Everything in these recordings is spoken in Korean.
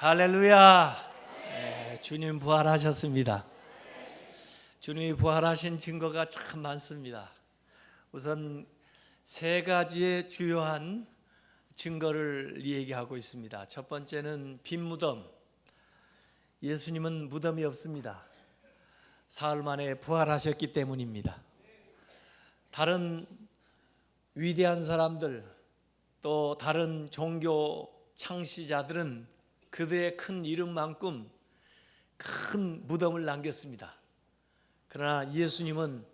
할렐루야. 주님 부활하셨습니다. 주님이 부활하신 증거가 참 많습니다. 우선 세 가지의 주요한 증거를 얘기하고 있습니다. 첫 번째는 빈 무덤. 예수님은 무덤이 없습니다. 사흘 만에 부활하셨기 때문입니다. 다른 위대한 사람들, 또 다른 종교 창시자들은 그들의 큰 이름만큼 큰 무덤을 남겼습니다. 그러나 예수님은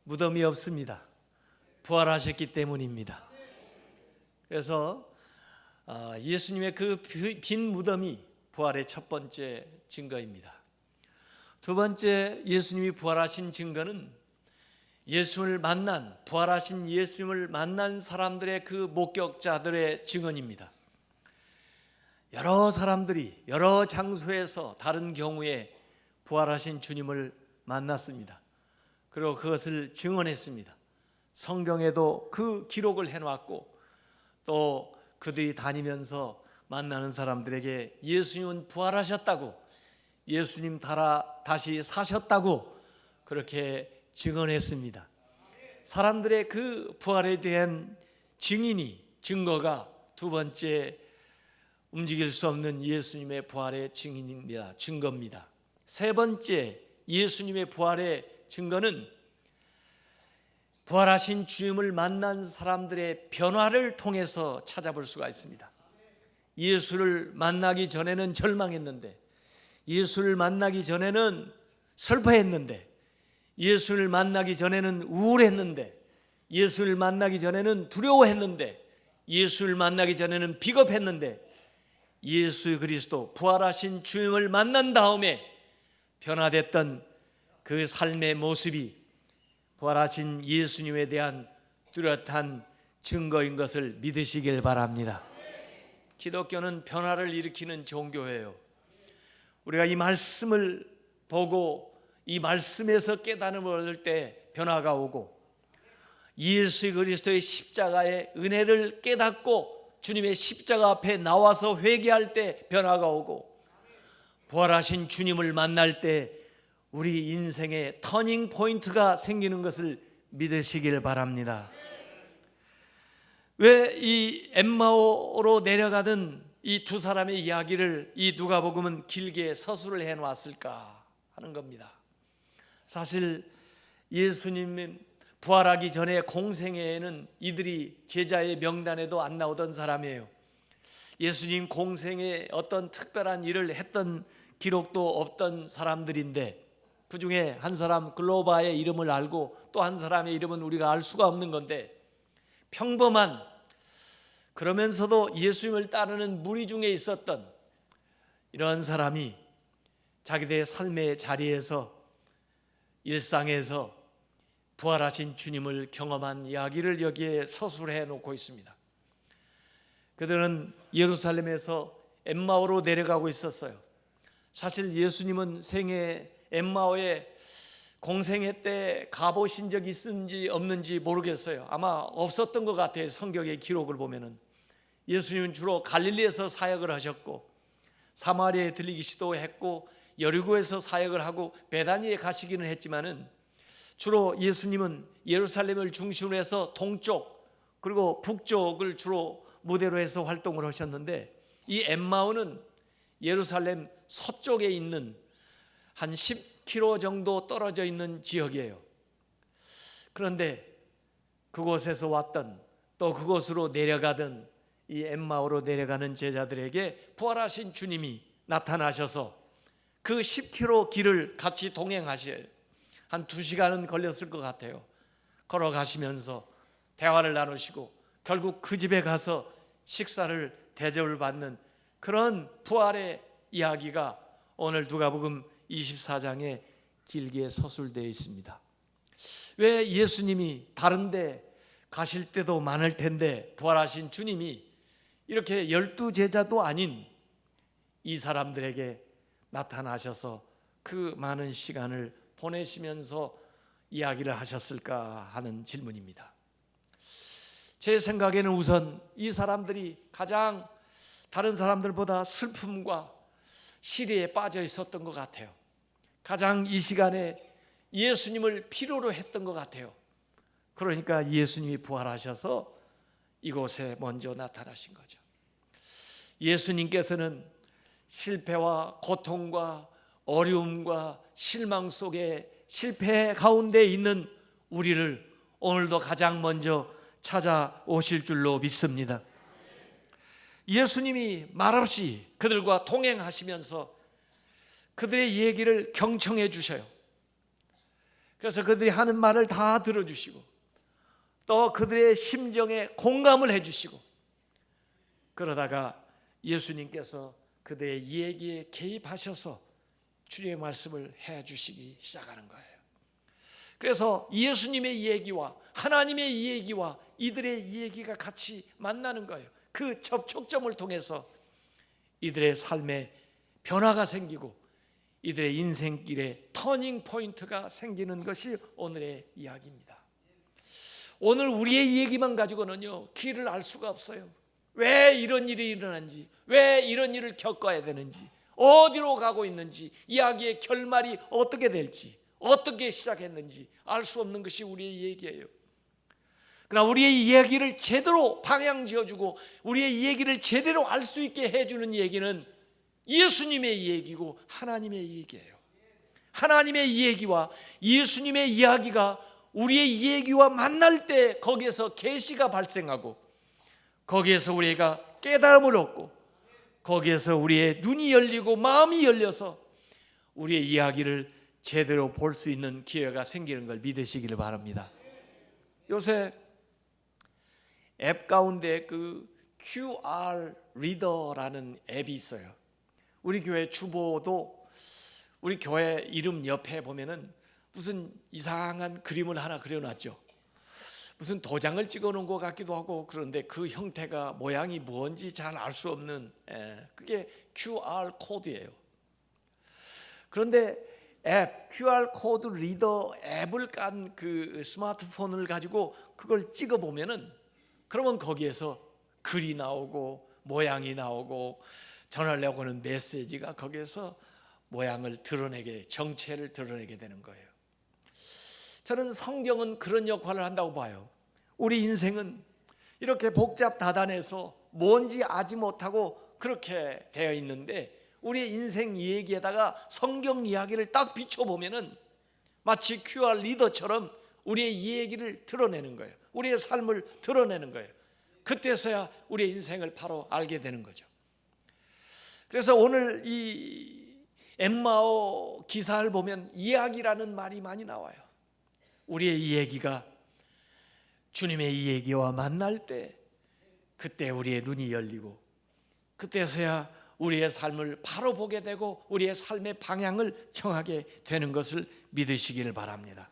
무덤이 없습니다. 부활하셨기 때문입니다. 그래서 예수님의 그 빈 무덤이 부활의 첫 번째 증거입니다. 두 번째, 예수님이 부활하신 증거는 부활하신 예수님을 만난 사람들의 그 목격자들의 증언입니다. 여러 사람들이 여러 장소에서 다른 경우에 부활하신 주님을 만났습니다. 그리고 그것을 증언했습니다. 성경에도 그 기록을 해놨고, 또 그들이 다니면서 만나는 사람들에게 예수님은 부활하셨다고, 예수님 다시 사셨다고 그렇게 증언했습니다. 사람들의 그 부활에 대한 증거가 두 번째 움직일 수 없는 예수님의 부활의 증거입니다. 세 번째 예수님의 부활의 증거는 부활하신 주님을 만난 사람들의 변화를 통해서 찾아볼 수가 있습니다. 예수를 만나기 전에는 절망했는데, 예수를 만나기 전에는 슬퍼했는데, 예수를 만나기 전에는 우울했는데, 예수를 만나기 전에는 두려워했는데, 예수를 만나기 전에는 비겁했는데, 예수 그리스도 부활하신 주님을 만난 다음에 변화됐던 그 삶의 모습이 부활하신 예수님에 대한 뚜렷한 증거인 것을 믿으시길 바랍니다. 기독교는 변화를 일으키는 종교예요. 우리가 이 말씀을 보고 이 말씀에서 깨달음을 얻을 때 변화가 오고, 예수 그리스도의 십자가의 은혜를 깨닫고 주님의 십자가 앞에 나와서 회개할 때 변화가 오고, 부활하신 주님을 만날 때 우리 인생의 터닝 포인트가 생기는 것을 믿으시길 바랍니다. 왜 이 엠마오로 내려가던 이 두 사람의 이야기를 이 누가복음은 길게 서술을 해놓았을까 하는 겁니다. 사실 예수님 부활하기 전에 공생애에는 이들이 제자의 명단에도 안 나오던 사람이에요. 예수님 공생에 어떤 특별한 일을 했던 기록도 없던 사람들인데, 그 중에 한 사람 글로바의 이름을 알고 또 한 사람의 이름은 우리가 알 수가 없는 건데, 평범한, 그러면서도 예수님을 따르는 무리 중에 있었던 이런 사람이 자기들의 삶의 자리에서, 일상에서 부활하신 주님을 경험한 이야기를 여기에 서술해 놓고 있습니다. 그들은 예루살렘에서 엠마오로 내려가고 있었어요. 사실 예수님은 생애 엠마오에 공생애 때 가보신 적이 있는지 없는지 모르겠어요. 아마 없었던 것 같아요. 성경의 기록을 보면은. 예수님은 주로 갈릴리에서 사역을 하셨고, 사마리아에 들리기 시도했고, 여리고에서 사역을 하고 베다니에 가시기는 했지만은, 주로 예수님은 예루살렘을 중심으로 해서 동쪽 그리고 북쪽을 주로 무대로 해서 활동을 하셨는데, 이 엠마오는 예루살렘 서쪽에 있는 한 10km 정도 떨어져 있는 지역이에요. 그런데 그곳에서 왔던, 또 그곳으로 내려가던 이 엠마오로 내려가는 제자들에게 부활하신 주님이 나타나셔서 그 10km 길을 같이 동행하셔요. 한 2시간은 걸렸을 것 같아요. 걸어가시면서 대화를 나누시고 결국 그 집에 가서 식사를 대접을 받는 그런 부활의 이야기가 오늘 누가복음 24장에 길게 서술되어 있습니다. 왜 예수님이 다른 데 가실 때도 많을 텐데 부활하신 주님이 이렇게 12제자도 아닌 이 사람들에게 나타나셔서 그 많은 시간을 보내시면서 이야기를 하셨을까 하는 질문입니다. 제 생각에는 우선 이 사람들이 가장 다른 사람들보다 슬픔과 시리에 빠져 있었던 것 같아요. 가장 이 시간에 예수님을 필요로 했던 것 같아요. 그러니까 예수님이 부활하셔서 이곳에 먼저 나타나신 거죠. 예수님께서는 실패와 고통과 어려움과 실망 속에 실패 가운데 있는 우리를 오늘도 가장 먼저 찾아오실 줄로 믿습니다. 예수님이 말없이 그들과 동행하시면서 그들의 얘기를 경청해 주셔요. 그래서 그들이 하는 말을 다 들어주시고 또 그들의 심정에 공감을 해주시고 그러다가 예수님께서 그들의 얘기에 개입하셔서 주의 말씀을 해주시기 시작하는 거예요. 그래서 예수님의 얘기와 하나님의 얘기와 이들의 얘기가 같이 만나는 거예요. 그 접촉점을 통해서 이들의 삶에 변화가 생기고 이들의 인생길에 터닝 포인트가 생기는 것이 오늘의 이야기입니다. 오늘 우리의 얘기만 가지고는요 길을 알 수가 없어요. 왜 이런 일이 일어난지, 왜 이런 일을 겪어야 되는지, 어디로 가고 있는지, 이야기의 결말이 어떻게 될지, 어떻게 시작했는지 알 수 없는 것이 우리의 얘기예요. 그러나 우리의 이야기를 제대로 방향 지어주고 우리의 얘기를 제대로 알 수 있게 해주는 얘기는 예수님의 얘기고 하나님의 얘기예요. 하나님의 얘기와 예수님의 이야기가 우리의 얘기와 만날 때 거기에서 계시가 발생하고 거기에서 우리가 깨달음을 얻고 거기에서 우리의 눈이 열리고 마음이 열려서 우리의 이야기를 제대로 볼 수 있는 기회가 생기는 걸 믿으시기를 바랍니다. 요새 앱 가운데 그 QR 리더라는 앱이 있어요. 우리 교회 주보도 우리 교회 이름 옆에 보면은 무슨 이상한 그림을 하나 그려놨죠. 무슨 도장을 찍어놓은 것 같기도 하고 그런데 그 형태가 모양이 뭔지 잘 알 수 없는 그게 QR 코드예요. 그런데 앱 QR 코드 리더 앱을 깐 그 스마트폰을 가지고 그걸 찍어 보면은 그러면 거기에서 글이 나오고 모양이 나오고 전하려고 하는 메시지가 거기에서 모양을 드러내게, 정체를 드러내게 되는 거예요. 저는 성경은 그런 역할을 한다고 봐요. 우리 인생은 이렇게 복잡 다단해서 뭔지 아지 못하고 그렇게 되어 있는데 우리의 인생 얘기에다가 성경 이야기를 딱 비춰보면은 마치 QR 리더처럼 우리의 얘기를 드러내는 거예요. 우리의 삶을 드러내는 거예요. 그때서야 우리의 인생을 바로 알게 되는 거죠. 그래서 오늘 이 엠마오 기사를 보면 이야기라는 말이 많이 나와요. 우리의 이 얘기가 주님의 이 얘기와 만날 때 그때 우리의 눈이 열리고 그때서야 우리의 삶을 바로 보게 되고 우리의 삶의 방향을 정하게 되는 것을 믿으시기를 바랍니다.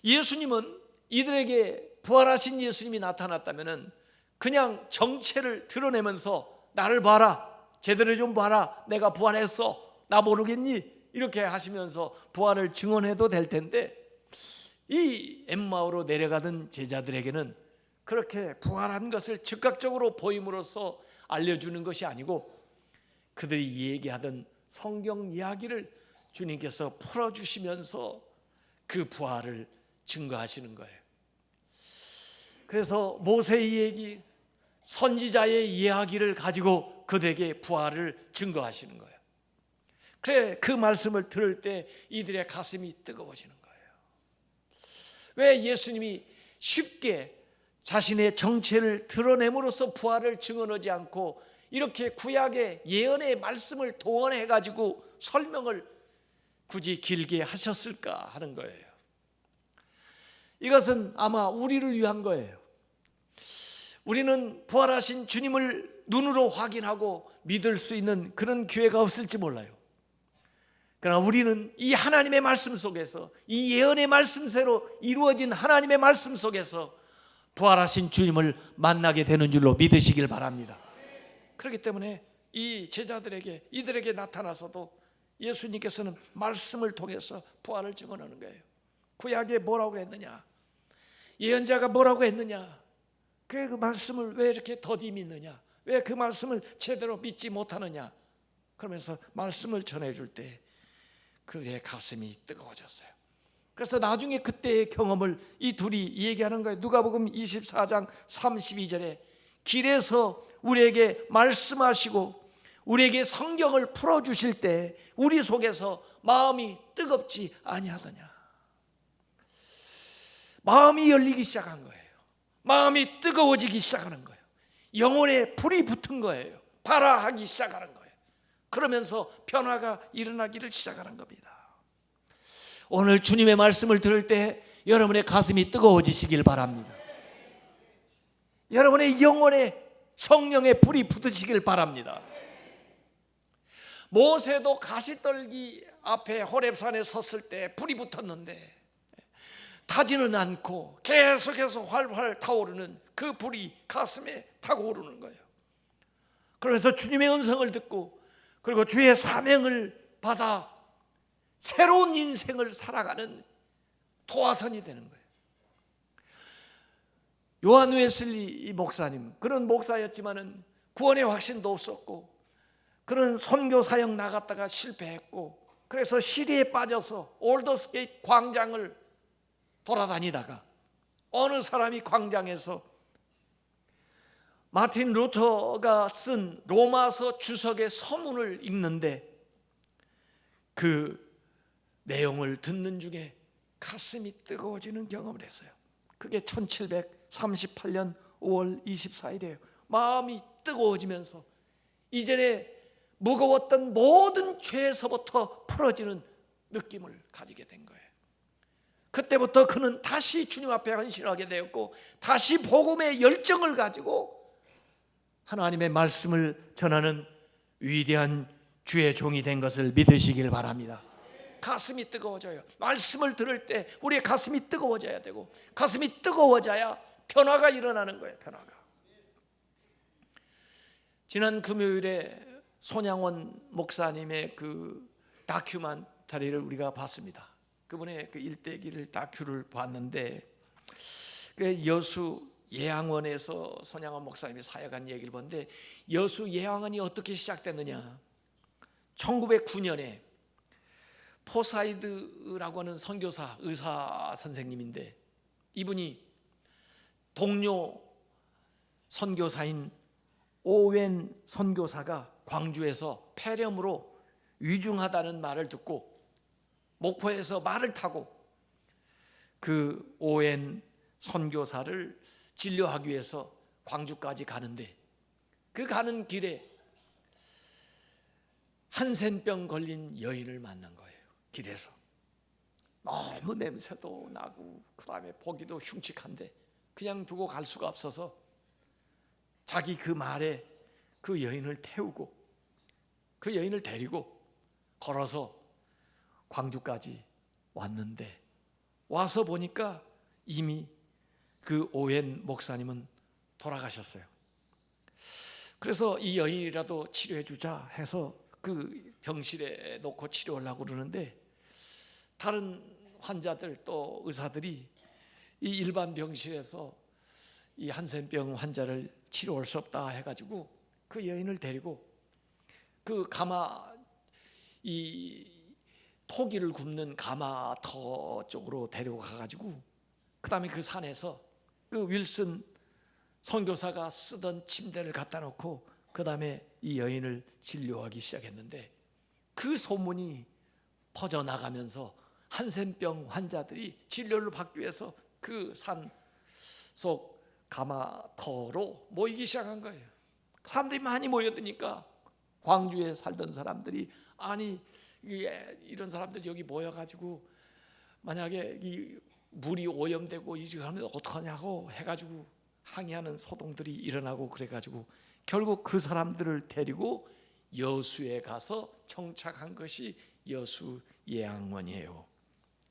예수님은 이들에게 부활하신 예수님이 나타났다면 그냥 정체를 드러내면서 나를 봐라, 제대로 좀 봐라, 내가 부활했어, 나 모르겠니? 이렇게 하시면서 부활을 증언해도 될 텐데 이 엠마오로 내려가던 제자들에게는 그렇게 부활한 것을 즉각적으로 보임으로써 알려주는 것이 아니고 그들이 얘기하던 성경 이야기를 주님께서 풀어주시면서 그 부활을 증거하시는 거예요. 그래서 모세의 얘기, 선지자의 이야기를 가지고 그들에게 부활을 증거하시는 거예요. 그래 그 말씀을 들을 때 이들의 가슴이 뜨거워지는 거예요. 왜 예수님이 쉽게 자신의 정체를 드러냄으로써 부활을 증언하지 않고 이렇게 구약의 예언의 말씀을 동원해 가지고 설명을 굳이 길게 하셨을까 하는 거예요. 이것은 아마 우리를 위한 거예요. 우리는 부활하신 주님을 눈으로 확인하고 믿을 수 있는 그런 기회가 없을지 몰라요. 그러나 우리는 이 하나님의 말씀 속에서 이 예언의 말씀대로 이루어진 하나님의 말씀 속에서 부활하신 주님을 만나게 되는 줄로 믿으시길 바랍니다. 그렇기 때문에 이 제자들에게 이들에게 나타나서도 예수님께서는 말씀을 통해서 부활을 증언하는 거예요. 구약에 뭐라고 했느냐, 예언자가 뭐라고 했느냐, 그 말씀을 왜 이렇게 더디 믿느냐, 왜 그 말씀을 제대로 믿지 못하느냐, 그러면서 말씀을 전해줄 때 그의 가슴이 뜨거워졌어요. 그래서 나중에 그때의 경험을 이 둘이 얘기하는 거예요. 누가복음 24장 32절에 길에서 우리에게 말씀하시고 우리에게 성경을 풀어주실 때 우리 속에서 마음이 뜨겁지 아니하더냐. 마음이 열리기 시작한 거예요. 마음이 뜨거워지기 시작하는 거예요. 영혼에 불이 붙은 거예요. 발화하기 시작하는 거예요. 그러면서 변화가 일어나기를 시작하는 겁니다. 오늘 주님의 말씀을 들을 때 여러분의 가슴이 뜨거워지시길 바랍니다. 여러분의 영혼에 성령의 불이 붙으시길 바랍니다. 모세도 가시떨기 앞에 호렙산에 섰을 때 불이 붙었는데 타지는 않고 계속해서 활활 타오르는 그 불이 가슴에 타고 오르는 거예요. 그러면서 주님의 음성을 듣고 그리고 주의 사명을 받아 새로운 인생을 살아가는 도화선이 되는 거예요. 요한 웨슬리 목사님, 그런 목사였지만은 구원의 확신도 없었고 그런 선교 사역 나갔다가 실패했고 그래서 시리에 빠져서 올더스게이트 광장을 돌아다니다가 어느 사람이 광장에서 마틴 루터가 쓴 로마서 주석의 서문을 읽는데 그 내용을 듣는 중에 가슴이 뜨거워지는 경험을 했어요. 그게 1738년 5월 24일이에요. 마음이 뜨거워지면서 이전에 무거웠던 모든 죄에서부터 풀어지는 느낌을 가지게 된 거예요. 그때부터 그는 다시 주님 앞에 헌신하게 되었고 다시 복음의 열정을 가지고 하나님의 말씀을 전하는 위대한 주의 종이 된 것을 믿으시길 바랍니다. 가슴이 뜨거워져요. 말씀을 들을 때 우리의 가슴이 뜨거워져야 되고 가슴이 뜨거워져야 변화가 일어나는 거예요. 변화가. 지난 금요일에 손양원 목사님의 그 다큐멘터리를 우리가 봤습니다. 그분의 그 일대기를 다큐를 봤는데 그 여수 예양원에서 손양원 목사님이 사역한 얘기를 보는데 여수 예양원이 어떻게 시작됐느냐. 1909년에 포사이드라고 하는 선교사 의사 선생님인데 이분이 동료 선교사인 오웬 선교사가 광주에서 폐렴으로 위중하다는 말을 듣고 목포에서 말을 타고 그 오웬 선교사를 진료하기 위해서 광주까지 가는데 그 가는 길에 한센병 걸린 여인을 만난 거예요. 길에서 너무 냄새도 나고 그 다음에 보기도 흉측한데 그냥 두고 갈 수가 없어서 자기 그 말에 그 여인을 태우고 그 여인을 데리고 걸어서 광주까지 왔는데 와서 보니까 이미 그 오웬 목사님은 돌아가셨어요. 그래서 이 여인이라도 치료해 주자 해서 그 병실에 놓고 치료하려고 그러는데 다른 환자들 또 의사들이 이 일반 병실에서 이 한센병 환자를 치료할 수 없다 해가지고 그 여인을 데리고 그 가마 이 토기를 굽는 가마터 쪽으로 데리고 가가지고 그 다음에 그 산에서 그 윌슨 선교사가 쓰던 침대를 갖다 놓고 그 다음에 이 여인을 진료하기 시작했는데 그 소문이 퍼져나가면서 한센병 환자들이 진료를 받기 위해서 그 산 속 가마터로 모이기 시작한 거예요. 사람들이 많이 모여드니까 광주에 살던 사람들이 아니 이런 사람들이 여기 모여가지고 만약에 이 물이 오염되고 이렇게 하면 어떡하냐고 해가지고 항의하는 소동들이 일어나고 그래가지고 결국 그 사람들을 데리고 여수에 가서 정착한 것이 여수 예양원이에요.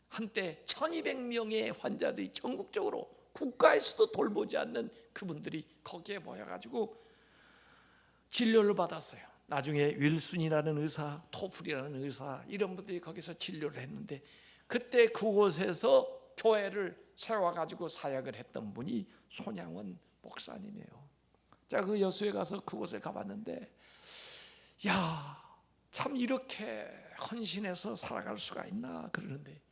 한때 1200명의 환자들이 전국적으로 국가에서도 돌보지 않는 그분들이 거기에 모여가지고 진료를 받았어요. 나중에 윌슨이라는 의사, 토플이라는 의사 이런 분들이 거기서 진료를 했는데 그때 그곳에서 교회를 세워가지고 사역을 했던 분이 손양원 목사님이에요. 제가 그 여수에 가서 그곳에 가봤는데 야 참 이렇게 헌신해서 살아갈 수가 있나 그러는데,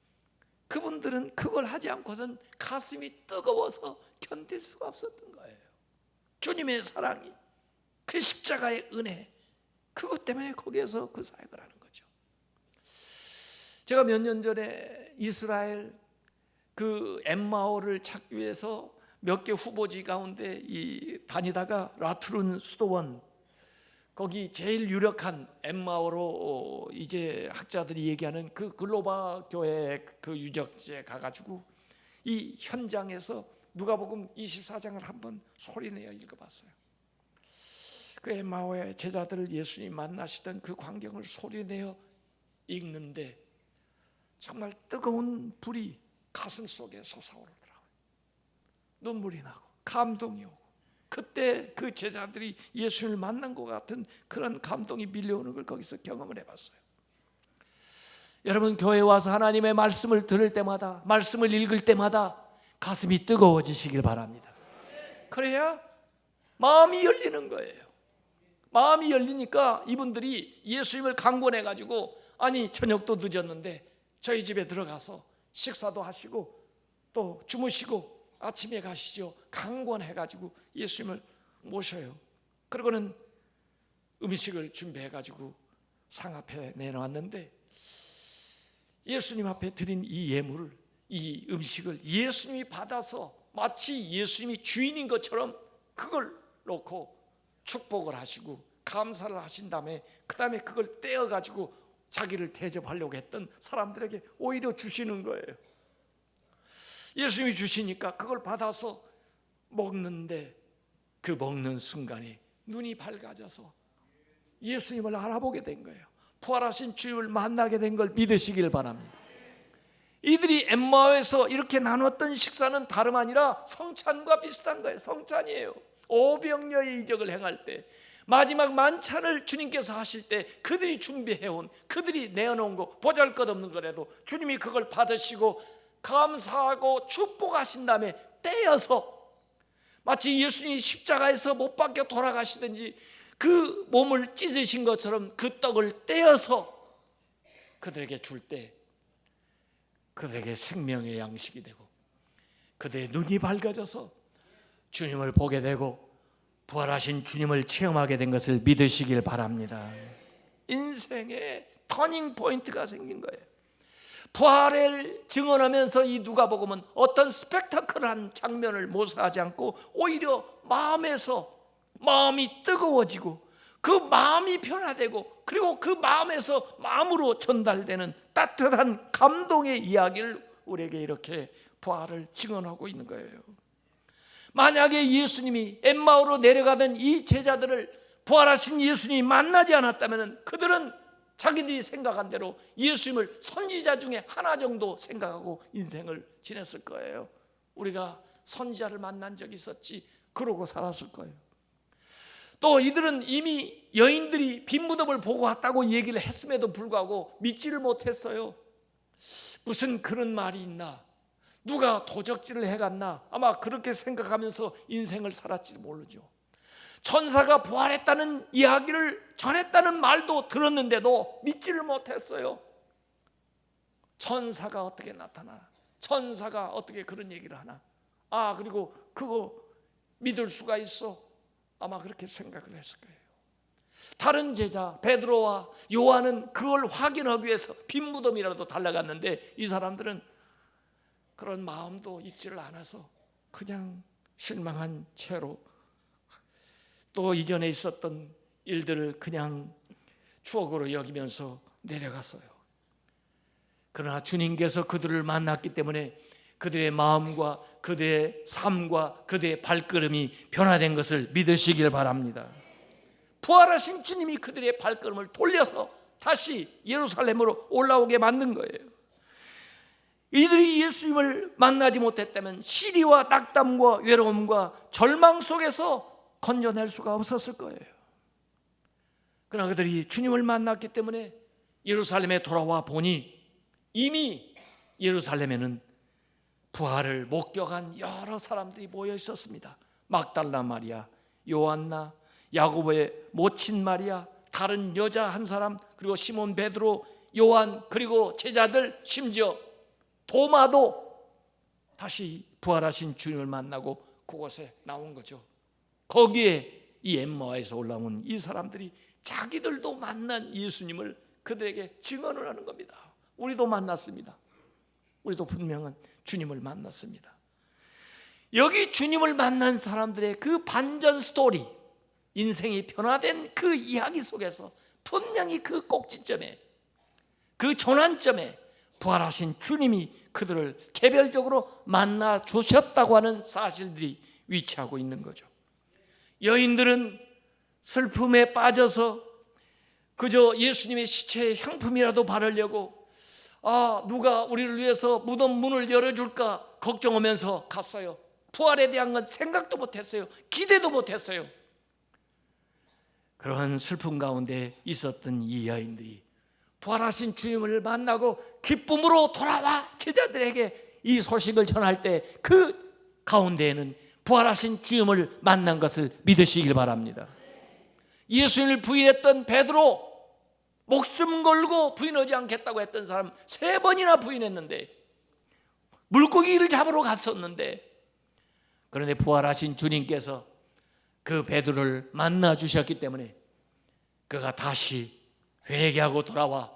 그분들은 그걸 하지 않고선 가슴이 뜨거워서 견딜 수가 없었던 거예요. 주님의 사랑이, 그 십자가의 은혜, 그것 때문에 거기에서 그 사역을 하는 거죠. 제가 몇 년 전에 이스라엘 그 엠마오를 찾기 위해서 몇 개 후보지 가운데 다니다가 라트룬 수도원, 거기 제일 유력한 엠마오로 이제 학자들이 얘기하는 그 글로바 교회 그 유적지에 가가지고 이 현장에서 누가복음 24장을 한번 소리내어 읽어봤어요. 그 엠마오의 제자들을 예수님 만나시던 그 광경을 소리내어 읽는데 정말 뜨거운 불이 가슴 속에 솟아오르더라고요. 눈물이 나고 감동이 오고, 그때 그 제자들이 예수를 만난 것 같은 그런 감동이 밀려오는 걸 거기서 경험을 해봤어요. 여러분, 교회에 와서 하나님의 말씀을 들을 때마다, 말씀을 읽을 때마다 가슴이 뜨거워지시길 바랍니다. 그래야 마음이 열리는 거예요. 마음이 열리니까 이분들이 예수님을 강권해가지고, 아니 저녁도 늦었는데 저희 집에 들어가서 식사도 하시고 또 주무시고 아침에 가시죠. 강권해가지고 예수님을 모셔요. 그러고는 음식을 준비해가지고 상 앞에 내놓았는데, 예수님 앞에 드린 이 예물을, 이 음식을 예수님이 받아서 마치 예수님이 주인인 것처럼 그걸 놓고 축복을 하시고 감사를 하신 다음에 그 다음에 그걸 떼어가지고 자기를 대접하려고 했던 사람들에게 오히려 주시는 거예요. 예수님이 주시니까 그걸 받아서 먹는데, 그 먹는 순간에 눈이 밝아져서 예수님을 알아보게 된 거예요. 부활하신 주님을 만나게 된 걸 믿으시길 바랍니다. 이들이 엠마오에서 이렇게 나눴던 식사는 다름 아니라 성찬과 비슷한 거예요. 성찬이에요. 오병여의 이적을 행할 때, 마지막 만찬을 주님께서 하실 때 그들이 준비해온, 그들이 내어놓은 거 보잘것없는 거라도 주님이 그걸 받으시고 감사하고 축복하신 다음에 떼어서, 마치 예수님이 십자가에서 못 박혀 돌아가시든지 그 몸을 찢으신 것처럼 그 떡을 떼어서 그들에게 줄 때 그들에게 생명의 양식이 되고 그들의 눈이 밝아져서 주님을 보게 되고 부활하신 주님을 체험하게 된 것을 믿으시길 바랍니다. 인생의 터닝 포인트가 생긴 거예요. 부활을 증언하면서 이 누가복음은 어떤 스펙타클한 장면을 모사하지 않고 오히려 마음이 뜨거워지고 그 마음이 변화되고, 그리고 그 마음에서 마음으로 전달되는 따뜻한 감동의 이야기를 우리에게 이렇게 부활을 증언하고 있는 거예요. 만약에 예수님이 엠마오로 내려가던 이 제자들을 부활하신 예수님이 만나지 않았다면 그들은 자기들이 생각한 대로 예수님을 선지자 중에 하나 정도 생각하고 인생을 지냈을 거예요. 우리가 선지자를 만난 적이 있었지, 그러고 살았을 거예요. 또 이들은 이미 여인들이 빈 무덤을 보고 왔다고 얘기를 했음에도 불구하고 믿지를 못했어요. 무슨 그런 말이 있나, 누가 도적질을 해갔나, 아마 그렇게 생각하면서 인생을 살았지 모르죠. 천사가 부활했다는 이야기를 전했다는 말도 들었는데도 믿지를 못했어요. 천사가 어떻게 나타나, 천사가 어떻게 그런 얘기를 하나, 그리고 그거 믿을 수가 있어, 아마 그렇게 생각을 했을 거예요. 다른 제자 베드로와 요한은 그걸 확인하기 위해서 빈 무덤이라도 달려갔는데, 이 사람들은 그런 마음도 있지를 않아서 그냥 실망한 채로 또 이전에 있었던 일들을 그냥 추억으로 여기면서 내려갔어요. 그러나 주님께서 그들을 만났기 때문에 그들의 마음과 그들의 삶과 그들의 발걸음이 변화된 것을 믿으시길 바랍니다. 부활하신 주님이 그들의 발걸음을 돌려서 다시 예루살렘으로 올라오게 만든 거예요. 이들이 예수님을 만나지 못했다면 시리와 낙담과 외로움과 절망 속에서 건져낼 수가 없었을 거예요. 그러나 그들이 주님을 만났기 때문에 예루살렘에 돌아와 보니 이미 예루살렘에는 부활을 목격한 여러 사람들이 모여 있었습니다. 막달라 마리아, 요한나, 야고보의 모친 마리아, 다른 여자 한 사람, 그리고 시몬 베드로, 요한, 그리고 제자들, 심지어 도마도 다시 부활하신 주님을 만나고 그곳에 나온 거죠. 거기에 이 엠마오에서 올라온 이 사람들이 자기들도 만난 예수님을 그들에게 증언을 하는 겁니다. 우리도 만났습니다. 우리도 분명한 주님을 만났습니다. 여기 주님을 만난 사람들의 그 반전 스토리, 인생이 변화된 그 이야기 속에서 분명히 그 꼭지점에, 그 전환점에 부활하신 주님이 그들을 개별적으로 만나 주셨다고 하는 사실들이 위치하고 있는 거죠. 여인들은 슬픔에 빠져서 그저 예수님의 시체에 향품이라도 바르려고 누가 우리를 위해서 무덤 문을 열어줄까 걱정하면서 갔어요. 부활에 대한 건 생각도 못했어요. 기대도 못했어요. 그러한 슬픔 가운데 있었던 이 여인들이 부활하신 주님을 만나고 기쁨으로 돌아와 제자들에게 이 소식을 전할 때 그 가운데에는 부활하신 주님을 만난 것을 믿으시길 바랍니다. 예수님을 부인했던 베드로, 목숨 걸고 부인하지 않겠다고 했던 사람 3번이나 부인했는데, 물고기를 잡으러 갔었는데, 그런데 부활하신 주님께서 그 베드로를 만나 주셨기 때문에 그가 다시 회개하고 돌아와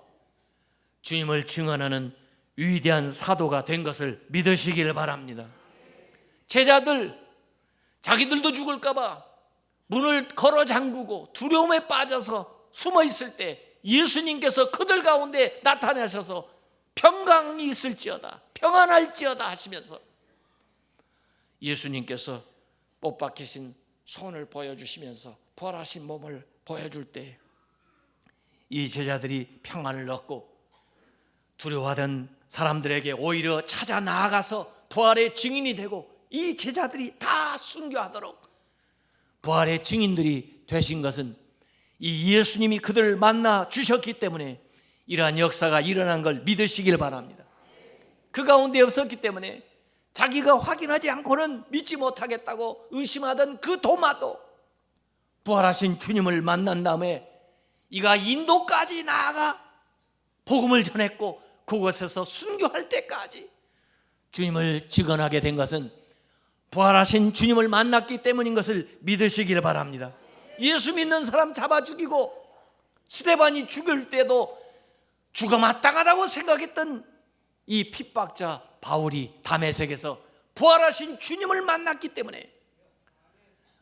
주님을 증언하는 위대한 사도가 된 것을 믿으시길 바랍니다. 제자들, 자기들도 죽을까 봐 문을 걸어 잠그고 두려움에 빠져서 숨어 있을 때 예수님께서 그들 가운데 나타나셔서 평강이 있을지어다, 평안할지어다 하시면서 예수님께서 못 박히신 손을 보여주시면서 부활하신 몸을 보여줄 때 이 제자들이 평안을 얻고 두려워하던 사람들에게 오히려 찾아 나아가서 부활의 증인이 되고 이 제자들이 다 순교하도록 부활의 증인들이 되신 것은 이 예수님이 그들을 만나 주셨기 때문에 이러한 역사가 일어난 걸 믿으시길 바랍니다. 그 가운데 없었기 때문에 자기가 확인하지 않고는 믿지 못하겠다고 의심하던 그 도마도 부활하신 주님을 만난 다음에 이가 인도까지 나아가 복음을 전했고 그곳에서 순교할 때까지 주님을 증언하게 된 것은 부활하신 주님을 만났기 때문인 것을 믿으시길 바랍니다. 예수 믿는 사람 잡아 죽이고 스데반이 죽을 때도 죽어 마땅하다고 생각했던 이 핍박자 바울이 다메섹에서 부활하신 주님을 만났기 때문에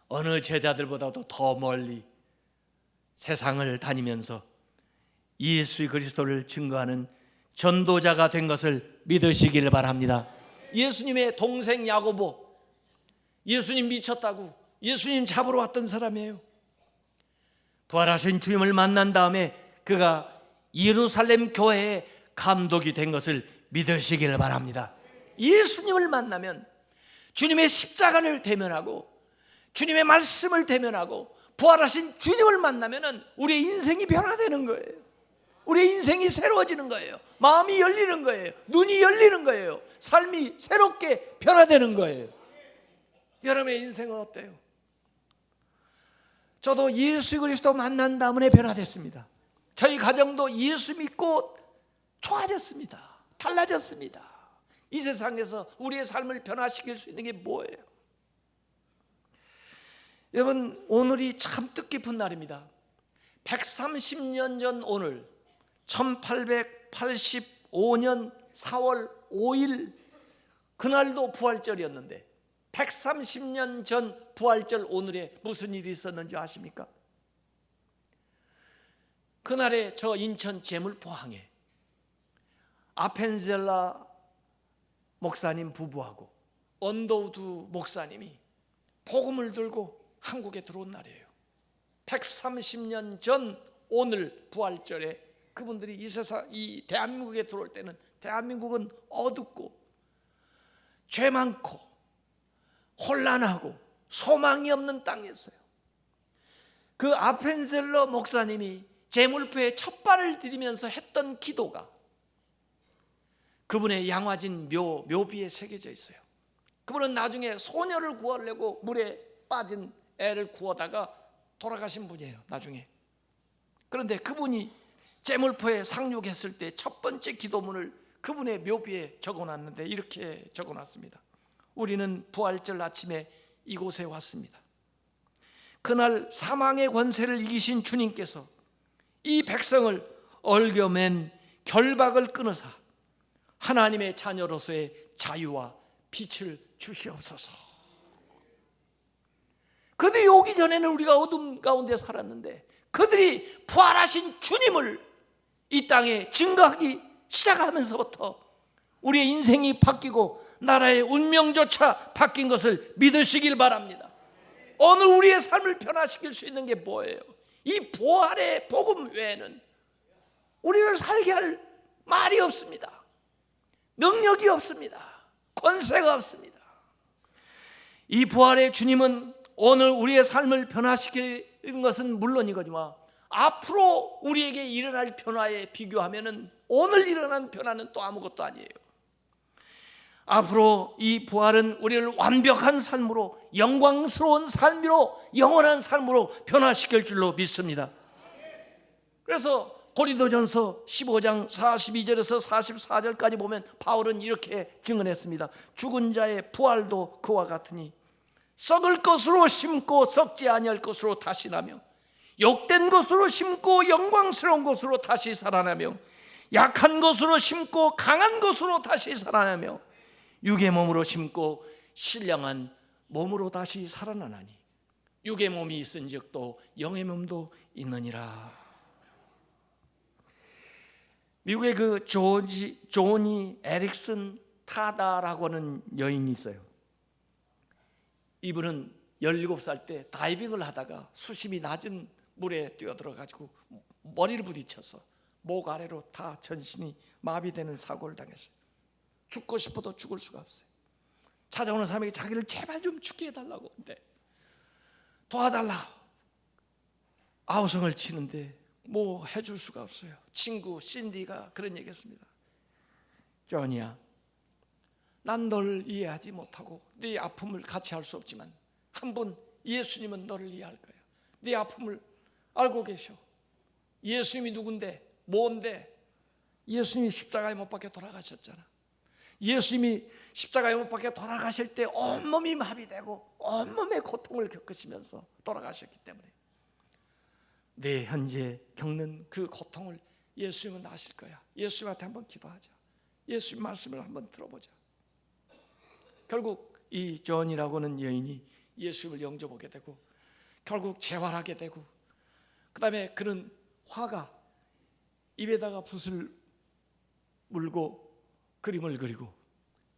어느 제자들보다도 더 멀리 세상을 다니면서 예수 그리스도를 증거하는 전도자가 된 것을 믿으시기를 바랍니다. 예수님의 동생 야고보, 예수님 미쳤다고 예수님 잡으러 왔던 사람이에요. 부활하신 주님을 만난 다음에 그가 예루살렘 교회의 감독이 된 것을 믿으시기를 바랍니다. 예수님을 만나면 주님의 십자가를 대면하고 주님의 말씀을 대면하고 부활하신 주님을 만나면 우리의 인생이 변화되는 거예요. 우리의 인생이 새로워지는 거예요. 마음이 열리는 거예요. 눈이 열리는 거예요. 삶이 새롭게 변화되는 거예요. 여러분의 인생은 어때요? 저도 예수 그리스도 만난 다음에 변화됐습니다. 저희 가정도 예수 믿고 좋아졌습니다. 달라졌습니다. 이 세상에서 우리의 삶을 변화시킬 수 있는 게 뭐예요? 여러분, 오늘이 참 뜻깊은 날입니다. 130년 전 오늘 1885년 4월 5일 그날도 부활절이었는데 130년 전 부활절 오늘에 무슨 일이 있었는지 아십니까? 그날에 저 인천 제물포항에 아펜젤라 목사님 부부하고 언더우드 목사님이 복음을 들고 한국에 들어온 날이에요. 130년 전 오늘 부활절에 그분들이 이 세상, 이 대한민국에 들어올 때는 대한민국은 어둡고 죄 많고 혼란하고 소망이 없는 땅이었어요. 그 아펜셀러 목사님이 제물포에 첫 발을 디디면서 했던 기도가 그분의 양화진 묘비에 새겨져 있어요. 그분은 나중에 소녀를 구하려고 물에 빠진 애를 구하다가 돌아가신 분이에요. 나중에 그런데 그분이 제물포에 상륙했을 때 첫 번째 기도문을 그분의 묘비에 적어놨는데 이렇게 적어놨습니다. 우리는 부활절 아침에 이곳에 왔습니다. 그날 사망의 권세를 이기신 주님께서 이 백성을 얽어맨 결박을 끊으사 하나님의 자녀로서의 자유와 빛을 주시옵소서. 그들이 오기 전에는 우리가 어둠 가운데 살았는데 그들이 부활하신 주님을 이 땅에 증거하기 시작하면서부터 우리의 인생이 바뀌고 나라의 운명조차 바뀐 것을 믿으시길 바랍니다. 오늘 우리의 삶을 변화시킬 수 있는 게 뭐예요? 이 부활의 복음 외에는 우리를 살게 할 말이 없습니다. 능력이 없습니다. 권세가 없습니다. 이 부활의 주님은 오늘 우리의 삶을 변화시키는 것은 물론이거지만 앞으로 우리에게 일어날 변화에 비교하면 오늘 일어난 변화는 또 아무것도 아니에요. 앞으로 이 부활은 우리를 완벽한 삶으로, 영광스러운 삶으로, 영원한 삶으로 변화시킬 줄로 믿습니다. 그래서 고린도전서 15장 42절에서 44절까지 보면 바울은 이렇게 증언했습니다. 죽은 자의 부활도 그와 같으니 썩을 것으로 심고 썩지 아니할 것으로 다시 나며 욕된 것으로 심고 영광스러운 것으로 다시 살아나며 약한 것으로 심고 강한 것으로 다시 살아나며 육의 몸으로 심고 신령한 몸으로 다시 살아나나니 육의 몸이 있은즉 또 영의 몸도 있느니라. 미국의 그 조니 에릭슨 타다라고 하는 여인이 있어요. 이분은 17살 때 다이빙을 하다가 수심이 낮은 물에 뛰어들어가지고 머리를 부딪혀서 목 아래로 다 전신이 마비되는 사고를 당했어요. 죽고 싶어도 죽을 수가 없어요. 찾아오는 사람에게 자기를 제발 좀 죽게 해달라고 근데 도와달라 아우성을 치는데 뭐 해줄 수가 없어요. 친구 신디가 그런 얘기했습니다. 조니야, 난 널 이해하지 못하고 네 아픔을 같이 할 수 없지만 한 번 예수님은 너를 이해할 거야. 네 아픔을 알고 계셔. 예수님이 누군데 뭔데? 예수님이 십자가에 못 박혀 돌아가셨잖아. 예수님이 십자가에 못 박혀 돌아가실 때 온몸이 마비되고 온몸의 고통을 겪으시면서 돌아가셨기 때문에 내 현재 겪는 그 고통을 예수님은 아실 거야. 예수님한테 한번 기도하자. 예수님 말씀을 한번 들어보자. 결국 이 존이라고 하는 여인이 예수님을 영접하게 되고 결국 재활하게 되고 그 다음에 그는 화가 입에다가 붓을 물고 그림을 그리고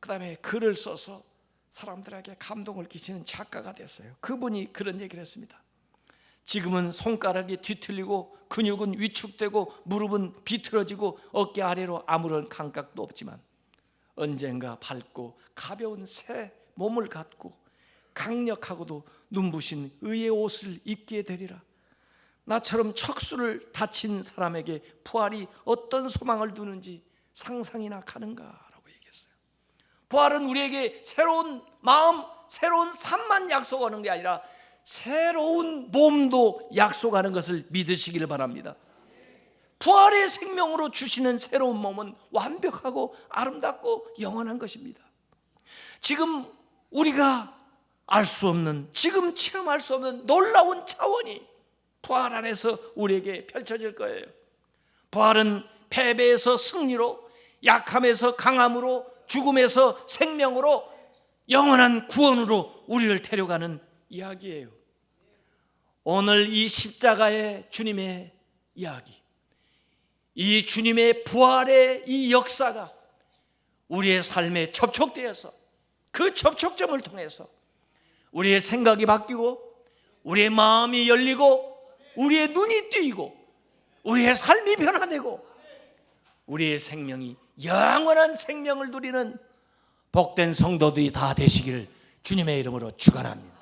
그 다음에 글을 써서 사람들에게 감동을 끼치는 작가가 됐어요. 그분이 그런 얘기를 했습니다. 지금은 손가락이 뒤틀리고 근육은 위축되고 무릎은 비틀어지고 어깨 아래로 아무런 감각도 없지만 언젠가 밝고 가벼운 새 몸을 갖고 강력하고도 눈부신 의의 옷을 입게 되리라. 나처럼 척수를 다친 사람에게 부활이 어떤 소망을 두는지 상상이나 가는가라고 얘기했어요. 부활은 우리에게 새로운 마음, 새로운 삶만 약속하는 게 아니라 새로운 몸도 약속하는 것을 믿으시길 바랍니다. 부활의 생명으로 주시는 새로운 몸은 완벽하고 아름답고 영원한 것입니다. 지금 우리가 알 수 없는, 지금 체험할 수 없는 놀라운 차원이 부활 안에서 우리에게 펼쳐질 거예요. 부활은 패배에서 승리로, 약함에서 강함으로, 죽음에서 생명으로, 영원한 구원으로 우리를 데려가는 이야기예요. 오늘 이 십자가의 주님의 이야기, 이 주님의 부활의 이 역사가 우리의 삶에 접촉되어서 그 접촉점을 통해서 우리의 생각이 바뀌고 우리의 마음이 열리고 우리의 눈이 뜨이고 우리의 삶이 변화되고 우리의 생명이 영원한 생명을 누리는 복된 성도들이 다 되시기를 주님의 이름으로 축원합니다.